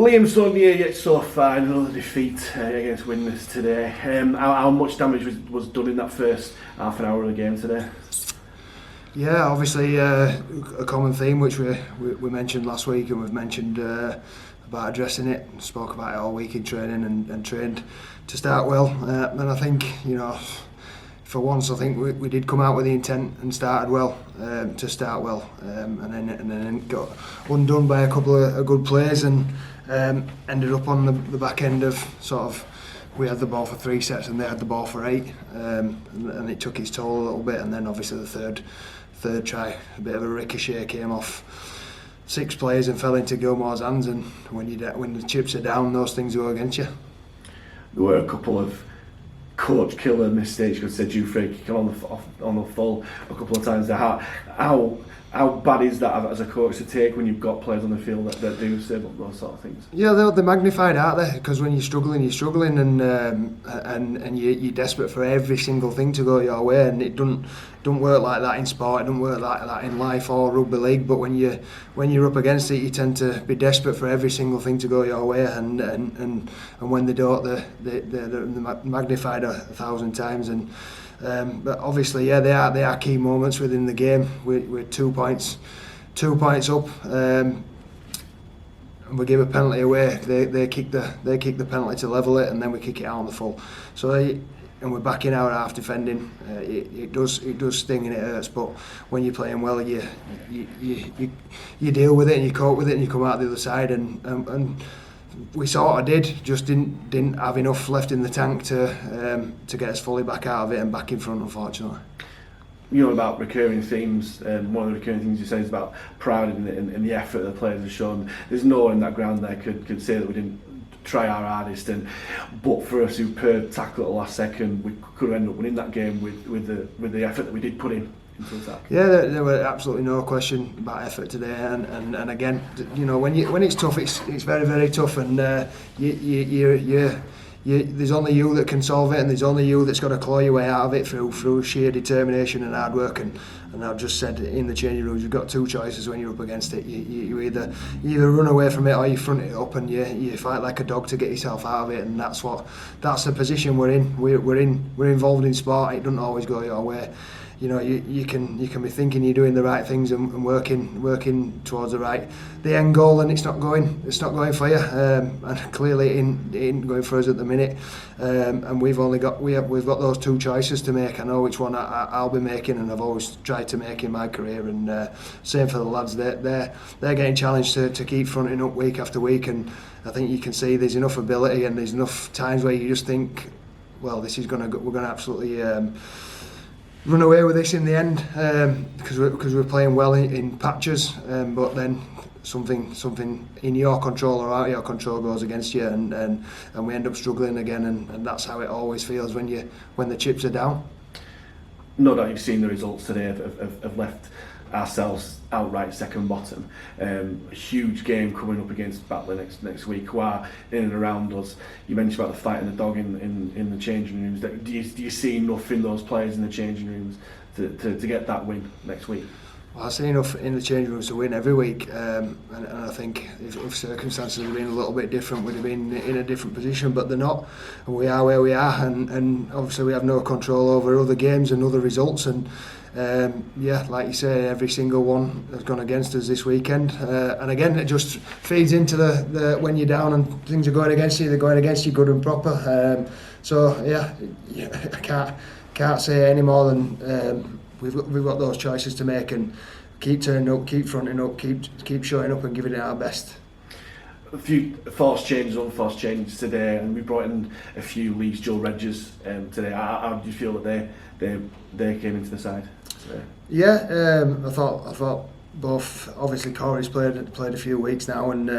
Liam, so near yet so far, another defeat against Widnes today. How much damage was done in that first half an hour of the game today? Yeah, obviously a common theme which we mentioned last week, and we've mentioned about addressing it. Spoke about it all week in training and trained to start well. And I think, for once, I think we did come out with the intent and started well, to start well, and then got undone by a couple of good plays and ended up on the back end of we had the ball for 3 sets and they had the ball for 8, and it took its toll a little bit. And then obviously the third try, a bit of a ricochet, came off 6 players and fell into Gilmore's hands. And when the chips are down, those things go against you. There were a couple of coach killer mistakes. You could say free kick on the full a couple of times. How bad is that as a coach to take when you've got players on the field that do say those sort of things? Yeah, they're magnified, aren't they? Because when you're struggling, and you're desperate for every single thing to go your way, and it don't work like that in sport. It don't work like that in life or rugby league. But when you're up against it, you tend to be desperate for every single thing to go your way, and when they don't, they're magnified 1,000 times. And but obviously, yeah, they are key moments within the game. We're 2 points up, and we give a penalty away. They kick the penalty to level it, and then we kick it out on the full. So and we're back in our half defending. It does sting and it hurts, but when you're playing well, you deal with it and you cope with it and you come out the other side. And we sort of did, just didn't have enough left in the tank to get us fully back out of it and back in front, unfortunately. About recurring themes, one of the recurring things you say is about pride in the effort the players have shown. There's no one in that ground there could say that we didn't try our hardest, but for a superb tackle at the last second, we could have ended up winning that game with the effort that we did put in. Yeah, there were absolutely no question about effort today, and again, when it's tough, it's very, very tough, and there's only you that can solve it, and there's only you that's got to claw your way out of it through sheer determination and hard work. And I've just said in the changing rooms, you've got 2 choices when you're up against it. You either run away from it or you front it up, and you fight like a dog to get yourself out of it. And that's the position we're in. We're involved in sport. It doesn't always go your way. You can be thinking you're doing the right things and working towards the end goal, and it's not going for you, and clearly it ain't going for us at the minute, and we've got those 2 choices to make. I know which one I'll be making, and I've always tried to make in my career, and same for the lads. They're getting challenged to keep fronting up week after week, and I think you can see there's enough ability and there's enough times where you just think, well, we're going to absolutely run away with this in the end, because we're playing well in patches, but then something in your control or out of your control goes against you, and we end up struggling again, and that's how it always feels when the chips are down. No doubt you've seen the results today have left ourselves outright second bottom. A huge game coming up against Batley next week, who are in and around us. You mentioned about the fight and the dog in the changing rooms. Do you see enough in those players in the changing rooms to get that win next week? Well, I see enough in the changing rooms to win every week, and I think if circumstances had been a little bit different, we'd have been in a different position, but they're not, and we are where we are, and obviously we have no control over other games and other results, and like you say, every single one has gone against us this weekend, and again, it just feeds into the when you're down and things are going against you, they're going against you good and proper. I can't say any more than we've got those choices to make, and keep turning up, keep fronting up, keep showing up and giving it our best. A few forced changes, unforced changes today, and we brought in a few Leeds dual regs today. How do you feel that they came into the side today? Yeah, I thought both. Obviously, Corey's played a few weeks now, and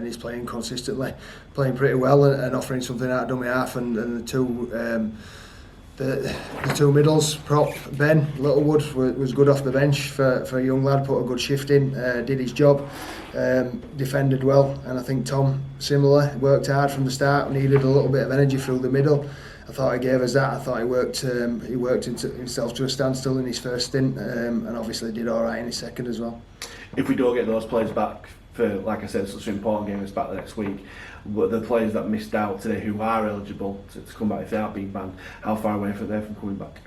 he's playing consistently, playing pretty well, and offering something out of dummy half, and the two. The 2 middles, Prop, Ben Littlewood was good off the bench for a young lad, put a good shift in, did his job, defended well, and I think Tom, similar, worked hard from the start, needed a little bit of energy through the middle, he gave us that. I thought he worked himself to a standstill in his first stint, and obviously did all right in his second as well. If we don't get those players back for, like I said, such an important game as back the next week, but the players that missed out today who are eligible to come back if they aren't being banned, how far away are they from coming back?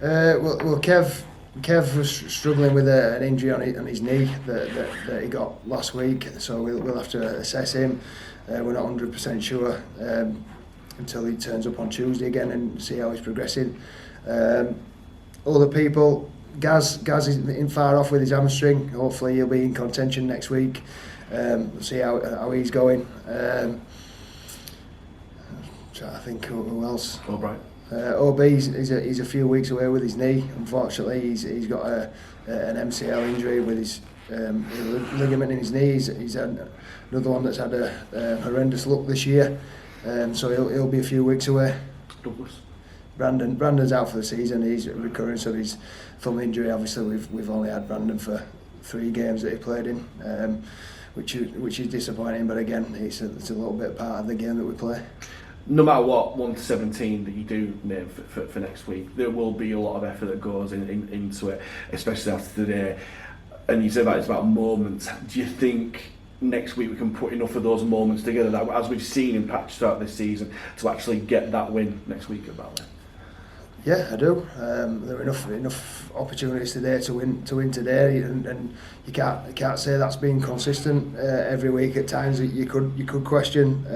Well, Kev was struggling with an injury on his knee that he got last week, so we'll have to assess him. We're not 100% sure until he turns up on Tuesday again and see how he's progressing. Other people, Gaz isn't far off with his hamstring. Hopefully he'll be in contention next week. See how he's going. Trying to think who else. Albright. OB, he's a few weeks away with his knee. Unfortunately, he's got an MCL injury with his ligament in his knee. He's had another one that's had a horrendous luck this year. So he'll be a few weeks away. Douglas. Brandon's out for the season. He's recovering from his thumb injury. Obviously, we've only had Brandon for 3 games that he played in, which is disappointing. But again, it's a little bit part of the game that we play. No matter what 1 to 17 that you do name for next week, there will be a lot of effort that goes into it, especially after today. And you said that it's about moments. Do you think next week we can put enough of those moments together, that as we've seen in patches throughout this season, to actually get that win next week at Batley? Yeah, I do. There are enough opportunities today to win today, and you can't say that's been consistent every week. At times you could question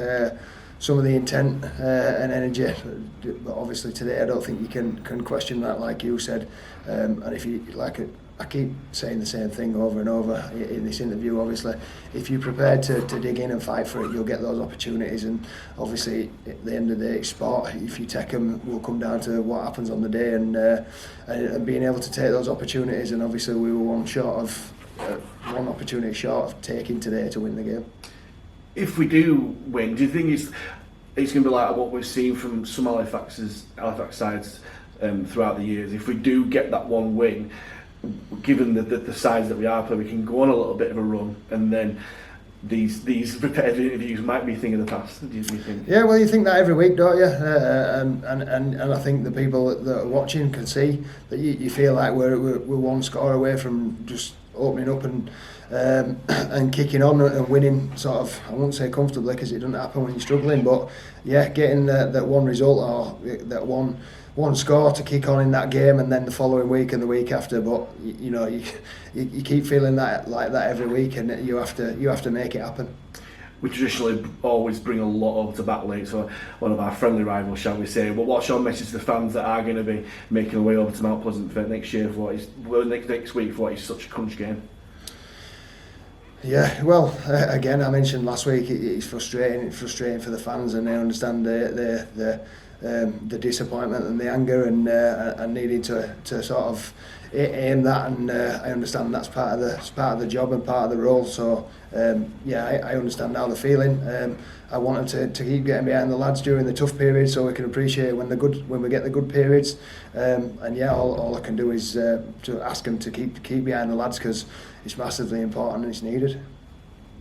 some of the intent and energy, but obviously today I don't think you can question that, like you said. And if you I keep saying the same thing over and over in this interview. Obviously, if you're prepared to dig in and fight for it, you'll get those opportunities. And obviously, at the end of the day, it's sport. If you take them, will come down to what happens on the day, and being able to take those opportunities. And obviously, we were one opportunity short of taking today to win the game. If we do win, do you think it's going to be like what we've seen from some Halifax sides throughout the years? If we do get that one win, given the size that we are playing, we can go on a little bit of a run, and then these repetitive interviews might be a thing of the past. Do you think? Yeah, well, you think that every week, don't you? And I think the people that are watching can see that you feel like we're one score away from just opening up and kicking on and winning, sort of, I won't say comfortably because it doesn't happen when you're struggling, but yeah, getting that one result or that one score to kick on in that game, and then the following week and the week after. But you keep feeling that like that every week, and you have to make it happen. We traditionally always bring a lot over to Batley, so one of our friendly rivals, shall we say. But what's your message to the fans that are going to be making their way over to Mount Pleasant for next year, next week, for what is such a crunch game? Yeah, well, again, I mentioned last week it's frustrating for the fans, and they understand the disappointment and the anger and needing to sort of aim that, and I understand that's part of the job and part of the role. So yeah, I understand now the feeling. I want them to keep getting behind the lads during the tough periods, so we can appreciate when we get the good periods. And yeah, all I can do is to ask them to keep behind the lads, because it's massively important and it's needed.